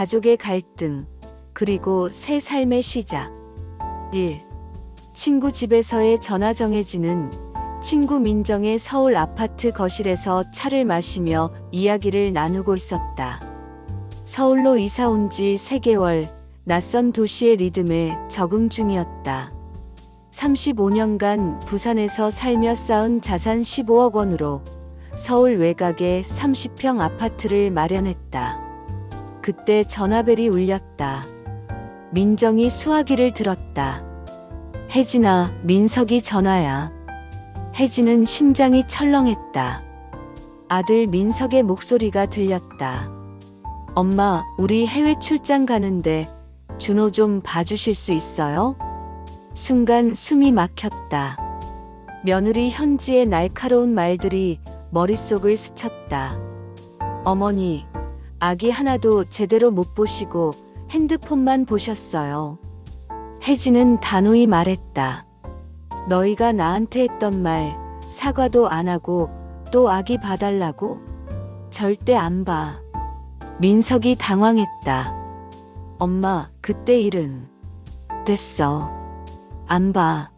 가족의 갈등, 그리고 새 삶의 시작. 1. 친구 집에서의 전화. 정혜진은 친구 민정의 서울 아파트 거실에서 차를 마시며 이야기를 나누고 있었다. 서울로 이사 온 지 3개월, 낯선 도시의 리듬에 적응 중이었다. 35년간 부산에서 살며 쌓은 자산 15억 원으로 서울 외곽에 30평 아파트를 마련했다. 그때 전화벨이 울렸다. 민정이 수화기를 들었다. 혜진아, 민석이 전화야. 혜진은 심장이 철렁했다. 아들 민석의 목소리가 들렸다. 엄마, 우리 해외 출장 가는데 준호 좀 봐주실 수 있어요? 순간 숨이 막혔다. 며느리 현지의 날카로운 말들이 머릿속을 스쳤다. 어머니, 아기 하나도 제대로 못 보시고 핸드폰만 보셨어요. 혜진은 단호히 말했다. 너희가 나한테 했던 말 사과도 안 하고 또 아기 봐달라고? 절대 안 봐. 민석이 당황했다. 엄마, 그때 일은 됐어. 안 봐.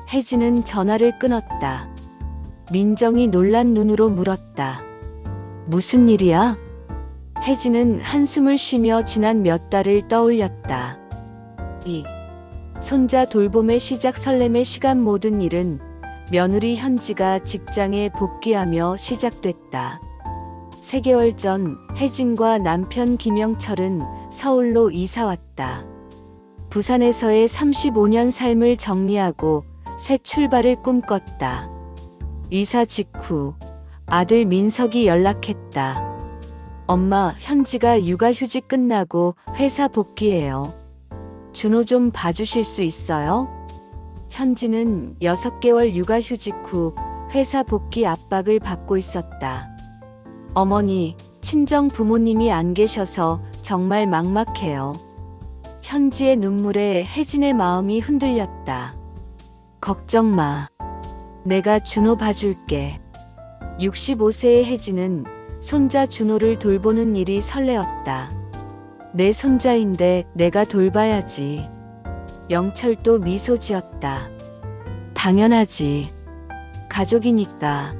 혜진은 전화를 끊었다. 민정이 놀란 눈으로 물었다. 무슨 일이야? 혜진은 한숨을 쉬며 지난 몇 달을 떠올렸다. 2. 손자 돌봄의 시작. 설렘의 시간. 모든 일은 며느리 현지가 직장에 복귀하며 시작됐다. 3개월 전 혜진과 남편 김영철은 서울로 이사 왔다. 부산에서의 35년 삶을 정리하고 새 출발을 꿈꿨다. 이사 직후 아들 민석이 연락했다. 엄마, 현지가 육아휴직 끝나고 회사 복귀해요. 준호 좀 봐주실 수 있어요? 현지는 6개월 육아휴직 후 회사 복귀 압박을 받고 있었다. 어머니, 친정 부모님이 안 계셔서 정말 막막해요. 현지의 눈물에 혜진의 마음이 흔들렸다. 걱정 마. 내가 준호 봐줄게. 65세의 혜진은 손자 준호를 돌보는 일이 설레었다. 내 손자인데 내가 돌봐야지. 영철도 미소 지었다. 당연하지. 가족이니까.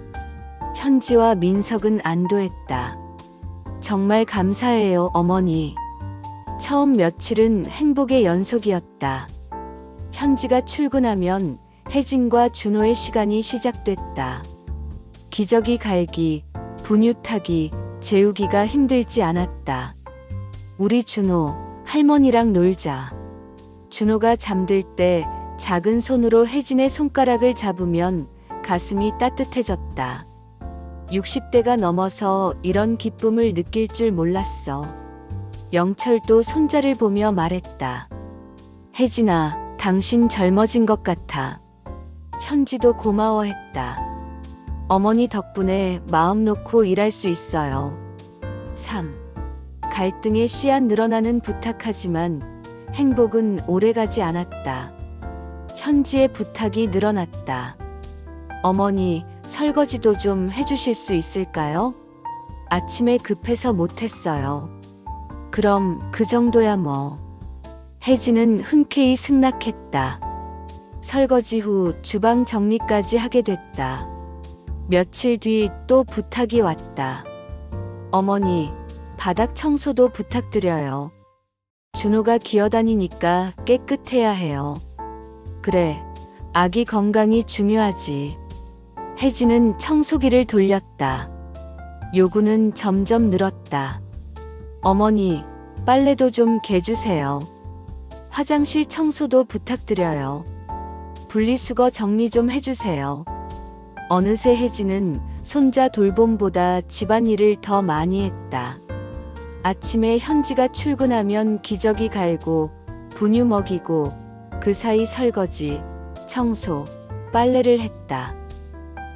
현지와 민석은 안도했다. 정말 감사해요, 어머니. 처음 며칠은 행복의 연속이었다. 현지가 출근하면 혜진과 준호의 시간이 시작됐다. 기저귀 갈기, 분유 타기, 재우기가 힘들지 않았다. 우리 준호, 할머니랑 놀자. 준호가 잠들 때 작은 손으로 혜진의 손가락을 잡으면 가슴이 따뜻해졌다. 60대가 넘어서 이런 기쁨을 느낄 줄 몰랐어. 영철도 손자를 보며 말했다. 혜진아, 당신 젊어진 것 같아. 현지도 고마워했다. 어머니 덕분에 마음 놓고 일할 수 있어요. 3. 갈등의 씨앗. 늘어나는 부탁하지만 행복은 오래가지 않았다. 현지의 부탁이 늘어났다. 어머니, 설거지도 좀 해주실 수 있을까요? 아침에 급해서 못했어요. 그럼 그 정도야 뭐. 혜진은 흔쾌히 승낙했다. 설거지 후 주방 정리까지 하게 됐다. 며칠 뒤 또 부탁이 왔다. 어머니, 바닥 청소도 부탁드려요. 준호가 기어다니니까 깨끗해야 해요. 그래, 아기 건강이 중요하지. 혜진은 청소기를 돌렸다. 요구는 점점 늘었다. 어머니, 빨래도 좀 개주세요. 화장실 청소도 부탁드려요. 분리수거 정리 좀 해주세요. 어느새 혜진은 손자 돌봄보다 집안일을 더 많이 했다. 아침에 현지가 출근하면 기저귀 갈고 분유 먹이고 그 사이 설거지, 청소, 빨래를 했다.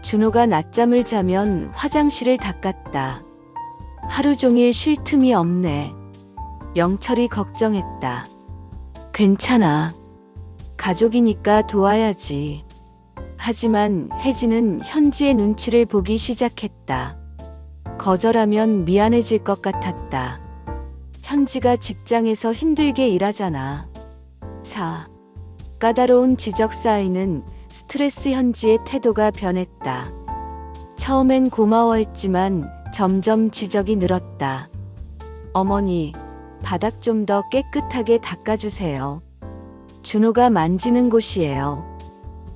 준호가 낮잠을 자면 화장실을 닦았다. 하루 종일 쉴 틈이 없네. 영철이 걱정했다. 괜찮아. 가족이니까 도와야지. 하지만 혜진은 현지의 눈치를 보기 시작했다. 거절하면 미안해질 것 같았다. 현지가 직장에서 힘들게 일하잖아. 4. 까다로운 지적 쌓이는 스트레스. 현지의 태도가 변했다. 처음엔 고마워했지만 점점 지적이 늘었다. 어머니, 바닥 좀 더 깨끗하게 닦아주세요. 준호가 만지는 곳이에요.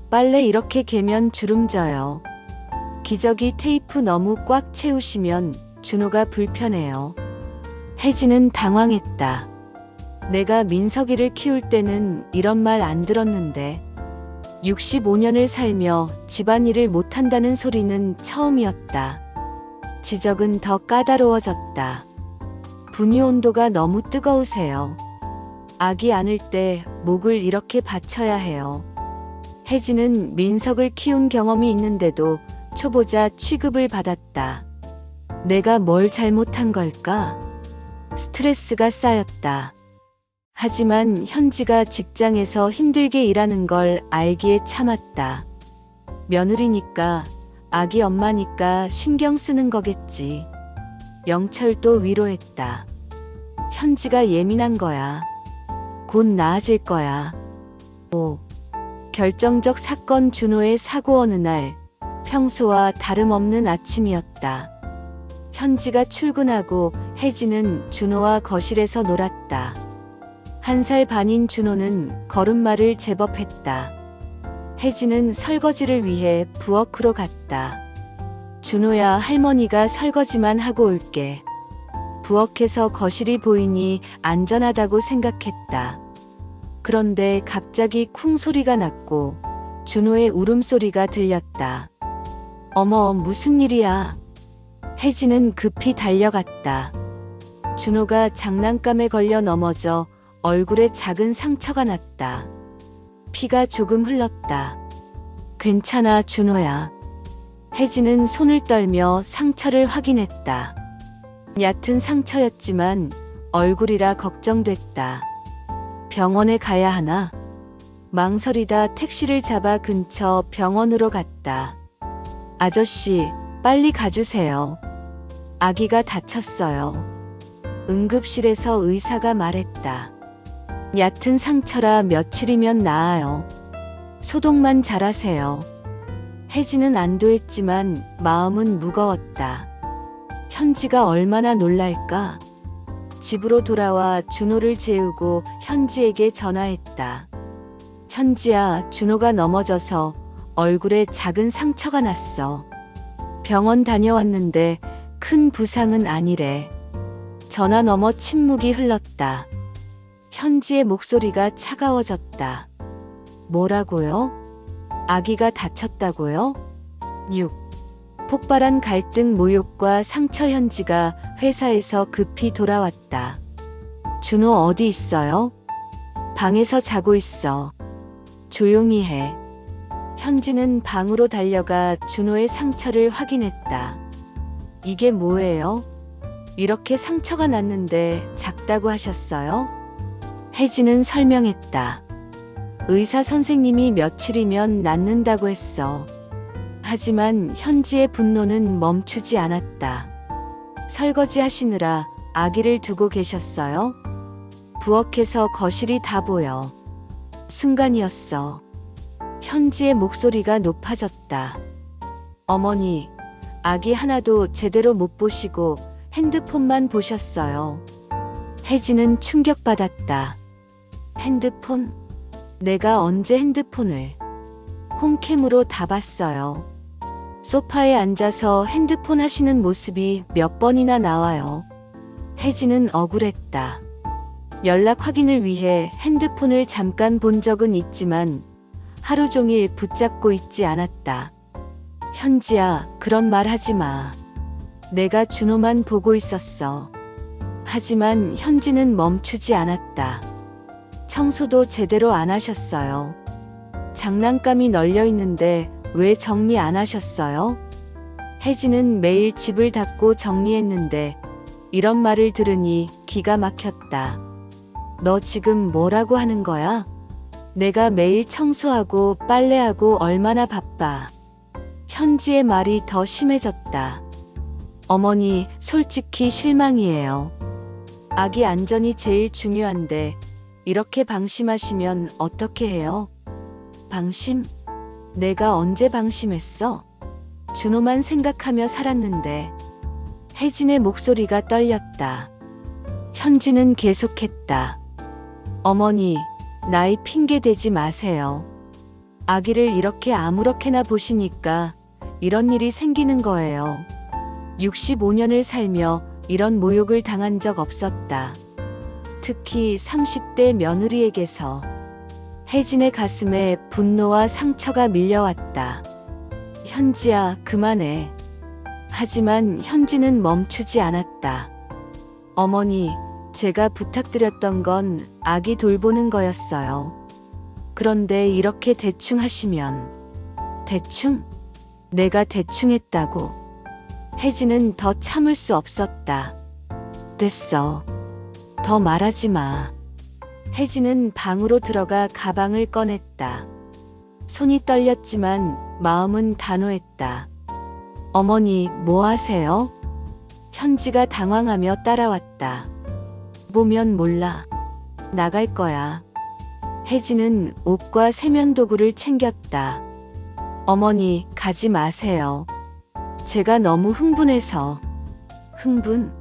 빨래 이렇게 개면 주름져요. 기저귀 테이프 너무 꽉 채우시면 준호가 불편해요. 혜진은 당황했다. 내가 민석이를 키울 때는 이런 말 안 들었는데 65년을 살며 집안일을 못한다는 소리는 처음이었다. 지적은 더 까다로워졌다. 분유 온도가 너무 뜨거우세요. 아기 안을 때 목을 이렇게 받쳐야 해요. 혜진은 민석을 키운 경험이 있는데도 초보자 취급을 받았다. 내가 뭘 잘못한 걸까? 스트레스가 쌓였다. 하지만 현지가 직장에서 힘들게 일하는 걸 알기에 참았다. 며느리니까, 아기 엄마니까 신경 쓰는 거겠지. 영철도 위로했다. 현지가 예민한 거야. 곧 나아질 거야. 5. 결정적 사건. 준호의 사고. 어느 날 평소와 다름없는 아침이었다. 현지가 출근하고 혜진은 준호와 거실에서 놀았다. 1살 반인 준호는 걸음마를 제법 했다. 혜진은 설거지를 위해 부엌으로 갔다. 준호야, 할머니가 설거지만 하고 올게. 부엌에서 거실이 보이니 안전하다고 생각했다. 그런데 갑자기 쿵 소리가 났고 준호의 울음소리가 들렸다. 어머, 무슨 일이야? 혜진은 급히 달려갔다. 준호가 장난감에 걸려 넘어져 얼굴에 작은 상처가 났다. 피가 조금 흘렀다. 괜찮아, 준호야. 혜진은 손을 떨며 상처를 확인했다. 얕은 상처였지만 얼굴이라 걱정됐다. 병원에 가야 하나? 망설이다 택시를 잡아 근처 병원으로 갔다. 아저씨, 빨리 가주세요. 아기가 다쳤어요. 응급실에서 의사가 말했다. 얕은 상처라 며칠이면 나아요. 소독만 잘하세요. 혜진은 안도했지만 마음은 무거웠다. 현지가 얼마나 놀랄까? 집으로 돌아와 준호를 재우고 현지에게 전화했다. 현지야, 준호가 넘어져서 얼굴에 작은 상처가 났어. 병원 다녀왔는데 큰 부상은 아니래. 전화 너머 침묵이 흘렀다. 현지의 목소리가 차가워졌다. 뭐라고요? 아기가 다쳤다고요? 6. 폭발한 갈등. 모욕과 상처. 현지가 회사에서 급히 돌아왔다. 준호 어디 있어요? 방에서 자고 있어. 조용히 해. 현지는 방으로 달려가 준호의 상처를 확인했다. 이게 뭐예요? 이렇게 상처가 났는데 작다고 하셨어요? 혜진은 설명했다. 의사 선생님이 며칠이면 낫는다고 했어. 하지만 현지의 분노는 멈추지 않았다. 설거지 하시느라 아기를 두고 계셨어요? 부엌에서 거실이 다 보여. 순간이었어. 현지의 목소리가 높아졌다. 어머니, 아기 하나도 제대로 못 보시고 핸드폰만 보셨어요. 혜진은 충격받았다. 핸드폰? 내가 언제 핸드폰을? 홈캠으로 다 봤어요. 소파에 앉아서 핸드폰 하시는 모습이 몇 번이나 나와요. 혜진은 억울했다. 연락 확인을 위해 핸드폰을 잠깐 본 적은 있지만 하루 종일 붙잡고 있지 않았다. 현지야, 그런 말 하지 마. 내가 준호만 보고 있었어. 하지만 현지는 멈추지 않았다. 청소도 제대로 안 하셨어요. 장난감이 널려 있는데 왜 정리 안 하셨어요? 혜진은 매일 집을 닦고 정리했는데 이런 말을 들으니 기가 막혔다. 너 지금 뭐라고 하는 거야? 내가 매일 청소하고 빨래하고 얼마나 바빠. 현지의 말이 더 심해졌다. 어머니, 솔직히 실망이에요. 아기 안전이 제일 중요한데 이렇게 방심하시면 어떻게 해요? 방심? 내가 언제 방심했어? 준호만 생각하며 살았는데. 혜진의 목소리가 떨렸다. 현지는 계속했다. 어머니, 나이 핑계 대지 마세요. 아기를 이렇게 아무렇게나 보시니까 이런 일이 생기는 거예요. 65년을 살며 이런 모욕을 당한 적 없었다. 특히 30대 며느리에게서. 혜진의 가슴에 분노와 상처가 밀려왔다. 현지야, 그만해. 하지만 현지는 멈추지 않았다. 어머니, 제가 부탁드렸던 건 아기 돌보는 거였어요. 그런데 이렇게 대충 하시면. 대충? 내가 대충 했다고. 혜진은 더 참을 수 없었다. 됐어. 더 말하지 마. 혜진은 방으로 들어가 가방을 꺼냈다. 손이 떨렸지만 마음은 단호했다. 어머니, 뭐 하세요? 현지가 당황하며 따라왔다. 보면 몰라. 나갈 거야. 혜진은 옷과 세면도구를 챙겼다. 어머니, 가지 마세요. 제가 너무 흥분해서. 흥분?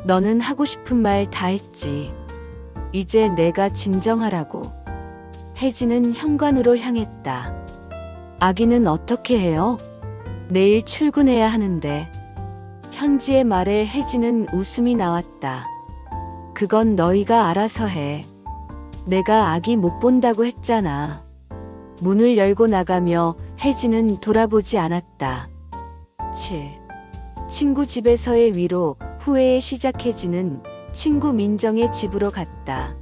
너는 하고 싶은 말 다 했지. 이제 내가 진정하라고. 혜진은 현관으로 향했다. 아기는 어떻게 해요? 내일 출근해야 하는데. 현지의 말에 혜진은 웃음이 나왔다. 그건 너희가 알아서 해. 내가 아기 못 본다고 했잖아. 문을 열고 나가며 혜진은 돌아보지 않았다. 7. 친구 집에서의 위로, 후회에 시작해지는 친구 민정의 집으로 갔다.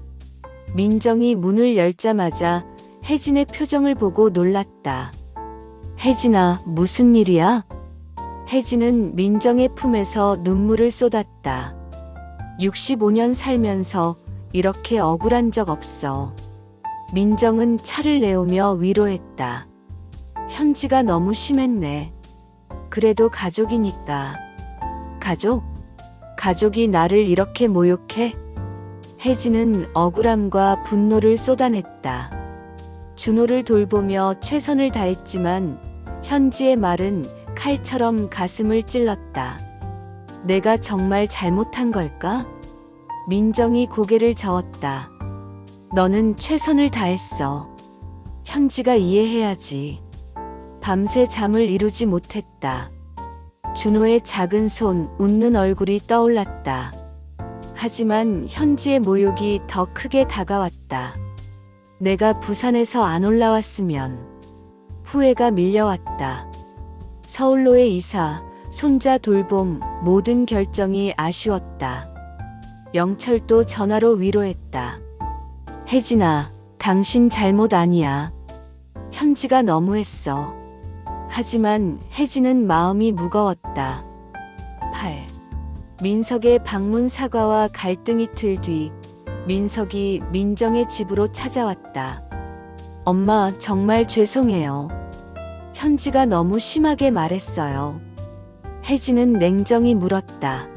민정이 문을 열자마자 혜진의 표정을 보고 놀랐다. 혜진아, 무슨 일이야? 혜진은 민정의 품에서 눈물을 쏟았다. 65년 살면서 이렇게 억울한 적 없어. 민정은 차를 내오며 위로했다. 현지가 너무 심했네. 그래도 가족이니까. 가족? 가족이 나를 이렇게 모욕해? 혜진은 억울함과 분노를 쏟아냈다. 준호를 돌보며 최선을 다했지만 현지의 말은 칼처럼 가슴을 찔렀다. 내가 정말 잘못한 걸까? 민정이 고개를 저었다. 너는 최선을 다했어. 현지가 이해해야지. 밤새 잠을 이루지 못했다. 준호의 작은 손, 웃는 얼굴이 떠올랐다. 하지만 현지의 모욕이 더 크게 다가왔다. 내가 부산에서 안 올라왔으면. 후회가 밀려왔다. 서울로의 이사, 손자 돌봄, 모든 결정이 아쉬웠다. 영철도 전화로 위로했다. 혜진아, 당신 잘못 아니야. 현지가 너무했어. 하지만 혜진은 마음이 무거웠다. 8. 민석의 방문 사과와 갈등 이틀 뒤, 민석이 민정의 집으로 찾아왔다. 엄마, 정말 죄송해요. 현지가 너무 심하게 말했어요. 혜진은 냉정히 물었다.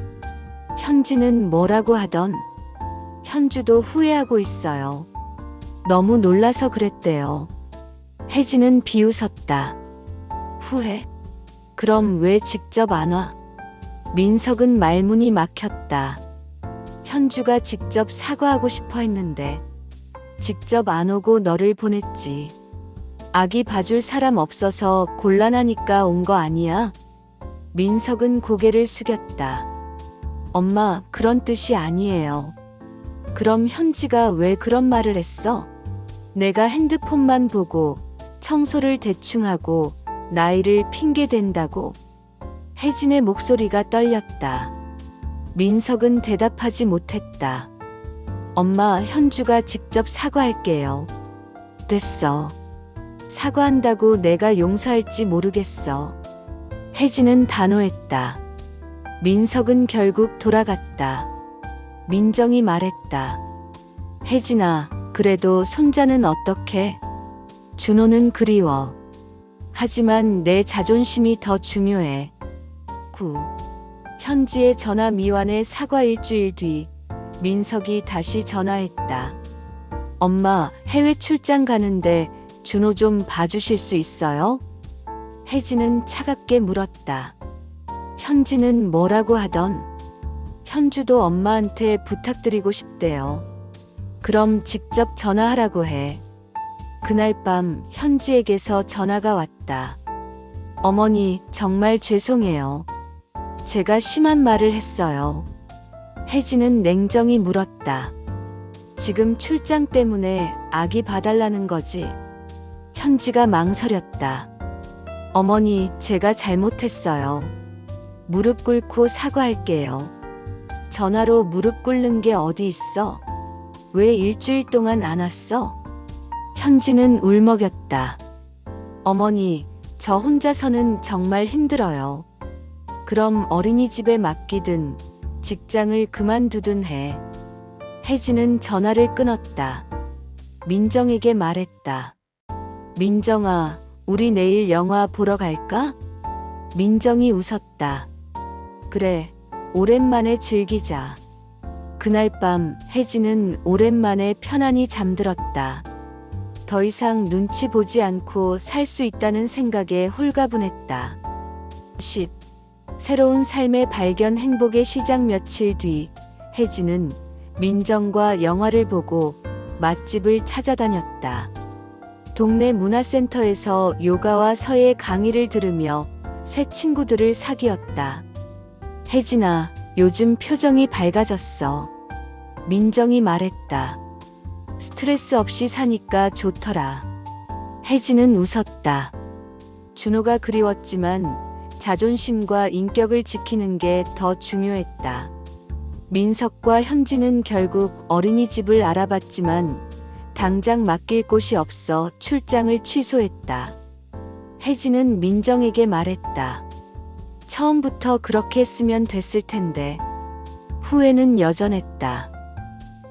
현지는 뭐라고 하던? 현주도 후회하고 있어요. 너무 놀라서 그랬대요. 혜진은 비웃었다. 후회? 그럼 왜 직접 안 와? 민석은 말문이 막혔다. 현주가 직접 사과하고 싶어 했는데 직접 안 오고 너를 보냈지. 아기 봐줄 사람 없어서 곤란하니까 온 거 아니야? 민석은 고개를 숙였다. 엄마, 그런 뜻이 아니에요. 그럼 현지가 왜 그런 말을 했어? 내가 핸드폰만 보고 청소를 대충 하고 나이를 핑계댄다고. 혜진의 목소리가 떨렸다. 민석은 대답하지 못했다. 엄마, 현주가 직접 사과할게요. 됐어. 사과한다고 내가 용서할지 모르겠어. 혜진은 단호했다. 민석은 결국 돌아갔다. 민정이 말했다. 혜진아, 그래도 손자는 어떡해? 준호는 그리워. 하지만 내 자존심이 더 중요해. 9. 현지의 전화 미완의 사과 일주일 뒤, 민석이 다시 전화했다. 엄마, 해외 출장 가는데 준호 좀 봐주실 수 있어요? 혜진은 차갑게 물었다. 현지는 뭐라고 하던? 현주도 엄마한테 부탁드리고 싶대요. 그럼 직접 전화하라고 해. 그날 밤 현지에게서 전화가 왔다. 어머니, 정말 죄송해요. 제가 심한 말을 했어요. 혜진은 냉정히 물었다. 지금 출장 때문에 아기 봐달라는 거지? 현지가 망설였다. 어머니, 제가 잘못했어요. 무릎 꿇고 사과할게요. 전화로 무릎 꿇는 게 어디 있어? 왜 일주일 동안 안 왔어? 현지는 울먹였다. 어머니, 저 혼자서는 정말 힘들어요. 그럼 어린이집에 맡기든 직장을 그만두든 해. 혜진은 전화를 끊었다. 민정에게 말했다. 민정아, 우리 내일 영화 보러 갈까? 민정이 웃었다. 그래, 오랜만에 즐기자. 그날 밤 혜진은 오랜만에 편안히 잠들었다. 더 이상 눈치 보지 않고 살 수 있다는 생각에 홀가분했다. 10. 새로운 삶의 발견 행복의 시작. 며칠 뒤 혜진은 민정과 영화를 보고 맛집을 찾아다녔다. 동네 문화센터에서 요가와 서예 강의를 들으며 새 친구들을 사귀었다. 혜진아, 요즘 표정이 밝아졌어. 민정이 말했다. 스트레스 없이 사니까 좋더라. 혜진은 웃었다. 준호가 그리웠지만 자존심과 인격을 지키는 게 더 중요했다. 민석과 현지는 결국 어린이집을 알아봤지만 당장 맡길 곳이 없어 출장을 취소했다. 혜진은 민정에게 말했다. 처음부터 그렇게 했으면 됐을 텐데. 후회는 여전했다.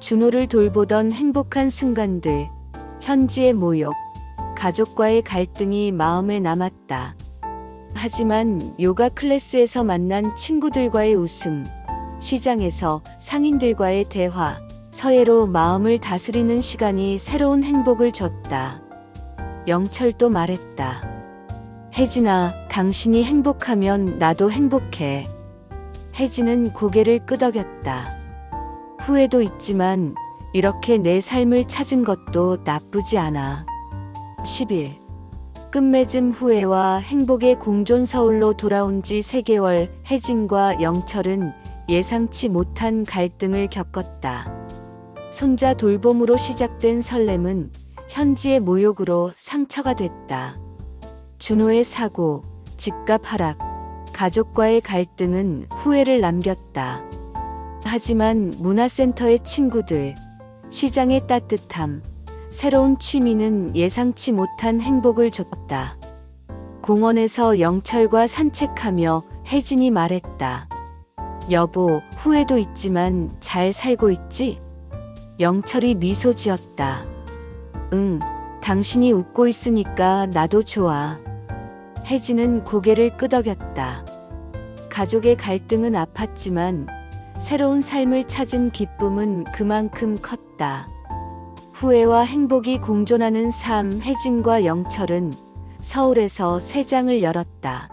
준호를 돌보던 행복한 순간들, 현지의 모욕, 가족과의 갈등이 마음에 남았다. 하지만 요가 클래스에서 만난 친구들과의 웃음, 시장에서 상인들과의 대화, 서예로 마음을 다스리는 시간이 새로운 행복을 줬다. 영철도 말했다. 혜진아, 당신이 행복하면 나도 행복해. 혜진은 고개를 끄덕였다. 후회도 있지만 이렇게 내 삶을 찾은 것도 나쁘지 않아. 10일. 끝맺음 후회와 행복의 공존. 서울로 돌아온 지 3개월. 혜진과 영철은 예상치 못한 갈등을 겪었다. 손자 돌봄으로 시작된 설렘은 현지의 모욕으로 상처가 됐다. 준호의 사고, 집값 하락, 가족과의 갈등은 후회를 남겼다. 하지만 문화센터의 친구들, 시장의 따뜻함, 새로운 취미는 예상치 못한 행복을 줬다. 공원에서 영철과 산책하며 혜진이 말했다. 여보, 후회도 있지만 잘 살고 있지? 영철이 미소 지었다. 응, 당신이 웃고 있으니까 나도 좋아. 혜진은 고개를 끄덕였다. 가족의 갈등은 아팠지만 새로운 삶을 찾은 기쁨은 그만큼 컸다. 후회와 행복이 공존하는 삶. 혜진과 영철은 서울에서 새 장을 열었다.